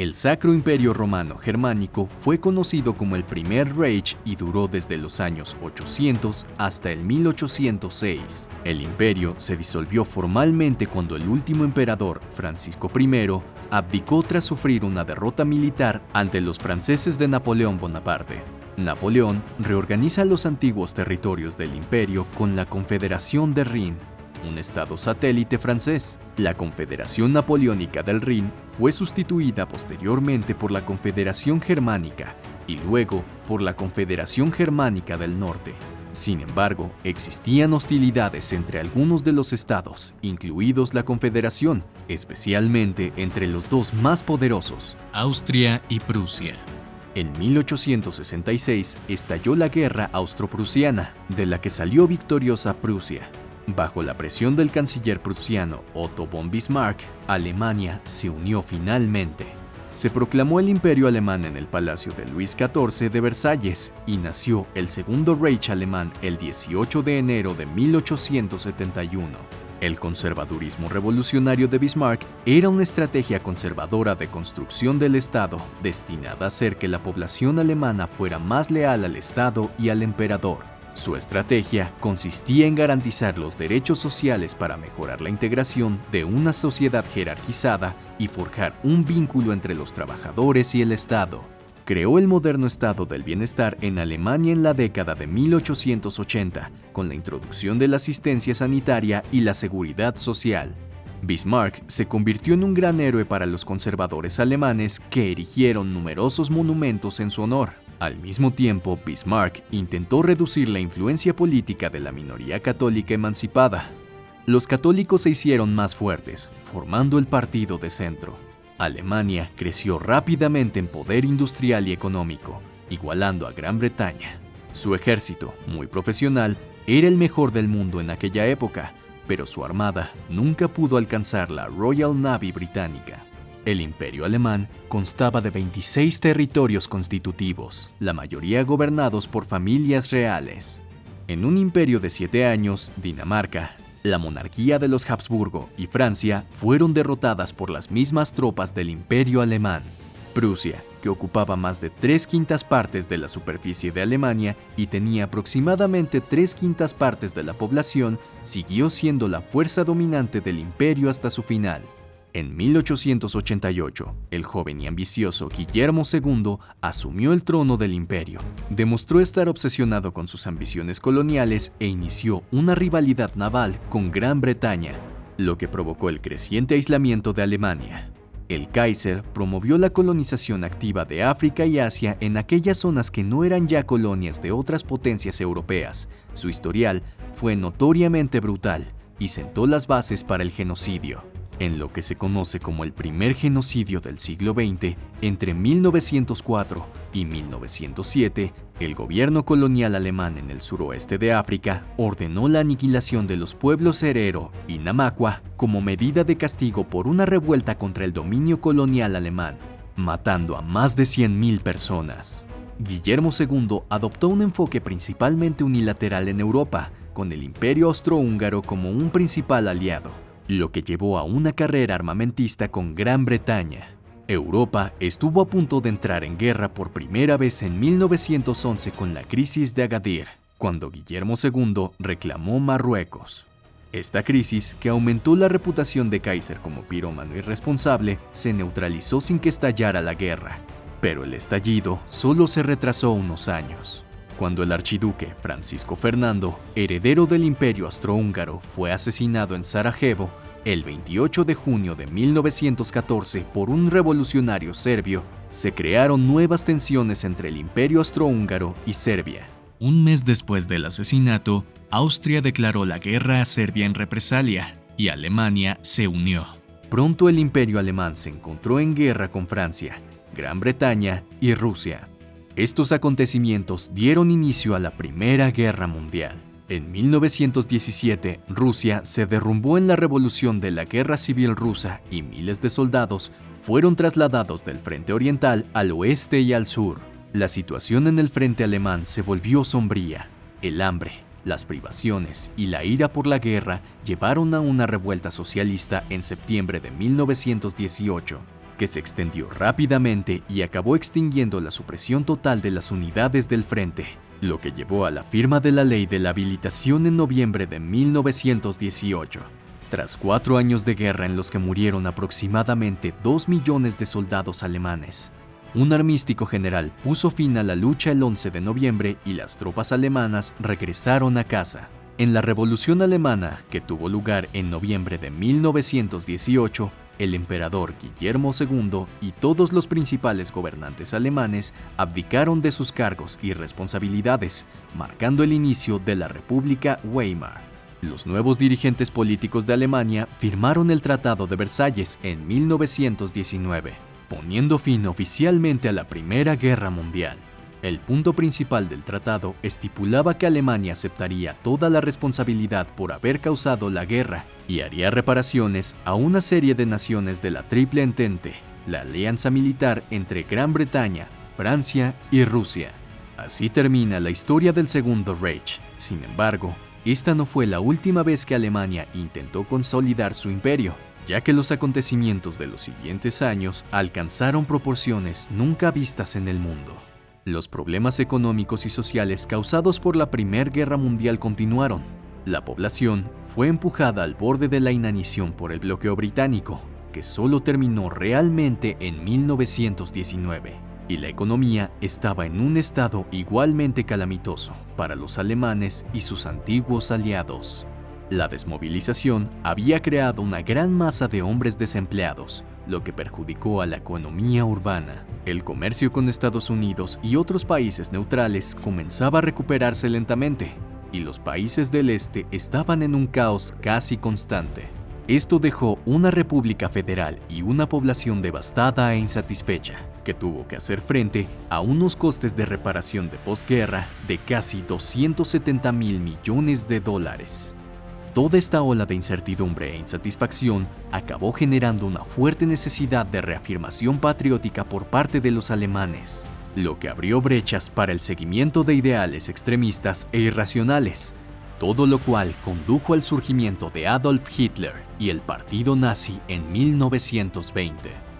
El Sacro Imperio Romano Germánico fue conocido como el primer Reich y duró desde los años 800 hasta el 1806. El imperio se disolvió formalmente cuando el último emperador, Francisco I, abdicó tras sufrir una derrota militar ante los franceses de Napoleón Bonaparte. Napoleón reorganiza los antiguos territorios del imperio con la Confederación de Rin, un estado satélite francés. La Confederación Napoleónica del Rin fue sustituida posteriormente por la Confederación Germánica y luego por la Confederación Germánica del Norte. Sin embargo, existían hostilidades entre algunos de los estados, incluidos la Confederación, especialmente entre los dos más poderosos, Austria y Prusia. En 1866 estalló la Guerra Austro-Prusiana, de la que salió victoriosa Prusia. Bajo la presión del canciller prusiano Otto von Bismarck, Alemania se unió finalmente. Se proclamó el Imperio Alemán en el Palacio de Luis XIV de Versalles y nació el Segundo Reich alemán el 18 de enero de 1871. El conservadurismo revolucionario de Bismarck era una estrategia conservadora de construcción del Estado destinada a hacer que la población alemana fuera más leal al Estado y al emperador. Su estrategia consistía en garantizar los derechos sociales para mejorar la integración de una sociedad jerarquizada y forjar un vínculo entre los trabajadores y el Estado. Creó el moderno estado del bienestar en Alemania en la década de 1880, con la introducción de la asistencia sanitaria y la seguridad social. Bismarck se convirtió en un gran héroe para los conservadores alemanes que erigieron numerosos monumentos en su honor. Al mismo tiempo, Bismarck intentó reducir la influencia política de la minoría católica emancipada. Los católicos se hicieron más fuertes, formando el Partido de Centro. Alemania creció rápidamente en poder industrial y económico, igualando a Gran Bretaña. Su ejército, muy profesional, era el mejor del mundo en aquella época, pero su armada nunca pudo alcanzar la Royal Navy británica. El Imperio Alemán constaba de 26 territorios constitutivos, la mayoría gobernados por familias reales. En un imperio de 7 años, Dinamarca, la monarquía de los Habsburgo y Francia fueron derrotadas por las mismas tropas del Imperio Alemán. Prusia, que ocupaba más de 3/5 partes de la superficie de Alemania y tenía aproximadamente 3/5 partes de la población, siguió siendo la fuerza dominante del imperio hasta su final. En 1888, el joven y ambicioso Guillermo II asumió el trono del imperio. Demostró estar obsesionado con sus ambiciones coloniales e inició una rivalidad naval con Gran Bretaña, lo que provocó el creciente aislamiento de Alemania. El Kaiser promovió la colonización activa de África y Asia en aquellas zonas que no eran ya colonias de otras potencias europeas. Su historial fue notoriamente brutal y sentó las bases para el genocidio. En lo que se conoce como el primer genocidio del siglo XX, entre 1904 y 1907, el gobierno colonial alemán en el suroeste de África ordenó la aniquilación de los pueblos Herero y Namaqua como medida de castigo por una revuelta contra el dominio colonial alemán, matando a más de 100.000 personas. Guillermo II adoptó un enfoque principalmente unilateral en Europa, con el Imperio Austrohúngaro como un principal aliado, lo que llevó a una carrera armamentista con Gran Bretaña. Europa estuvo a punto de entrar en guerra por primera vez en 1911 con la crisis de Agadir, cuando Guillermo II reclamó Marruecos. Esta crisis, que aumentó la reputación de Kaiser como pirómano irresponsable, se neutralizó sin que estallara la guerra. Pero el estallido solo se retrasó unos años. Cuando el archiduque Francisco Fernando, heredero del Imperio Austrohúngaro, fue asesinado en Sarajevo el 28 de junio de 1914 por un revolucionario serbio, se crearon nuevas tensiones entre el Imperio Austrohúngaro y Serbia. Un mes después del asesinato, Austria declaró la guerra a Serbia en represalia y Alemania se unió. Pronto el Imperio Alemán se encontró en guerra con Francia, Gran Bretaña y Rusia. Estos acontecimientos dieron inicio a la Primera Guerra Mundial. En 1917, Rusia se derrumbó en la revolución de la Guerra Civil Rusa y miles de soldados fueron trasladados del frente oriental al oeste y al sur. La situación en el frente alemán se volvió sombría. El hambre, las privaciones y la ira por la guerra llevaron a una revuelta socialista en septiembre de 1918. que se extendió rápidamente y acabó extinguiendo la supresión total de las unidades del frente, lo que llevó a la firma de la Ley de la Habilitación en noviembre de 1918. Tras 4 años de guerra en los que murieron aproximadamente 2 millones de soldados alemanes, un armisticio general puso fin a la lucha el 11 de noviembre y las tropas alemanas regresaron a casa. En la Revolución Alemana, que tuvo lugar en noviembre de 1918, el emperador Guillermo II y todos los principales gobernantes alemanes abdicaron de sus cargos y responsabilidades, marcando el inicio de la República Weimar. Los nuevos dirigentes políticos de Alemania firmaron el Tratado de Versalles en 1919, poniendo fin oficialmente a la Primera Guerra Mundial. El punto principal del tratado estipulaba que Alemania aceptaría toda la responsabilidad por haber causado la guerra y haría reparaciones a una serie de naciones de la Triple Entente, la alianza militar entre Gran Bretaña, Francia y Rusia. Así termina la historia del Segundo Reich. Sin embargo, esta no fue la última vez que Alemania intentó consolidar su imperio, ya que los acontecimientos de los siguientes años alcanzaron proporciones nunca vistas en el mundo. Los problemas económicos y sociales causados por la Primera Guerra Mundial continuaron. La población fue empujada al borde de la inanición por el bloqueo británico, que solo terminó realmente en 1919. Y la economía estaba en un estado igualmente calamitoso para los alemanes y sus antiguos aliados. La desmovilización había creado una gran masa de hombres desempleados, lo que perjudicó a la economía urbana. El comercio con Estados Unidos y otros países neutrales comenzaba a recuperarse lentamente, y los países del este estaban en un caos casi constante. Esto dejó una república federal y una población devastada e insatisfecha, que tuvo que hacer frente a unos costes de reparación de posguerra de casi 270.000 millones de dólares. Toda esta ola de incertidumbre e insatisfacción acabó generando una fuerte necesidad de reafirmación patriótica por parte de los alemanes, lo que abrió brechas para el seguimiento de ideales extremistas e irracionales, todo lo cual condujo al surgimiento de Adolf Hitler y el partido nazi en 1920.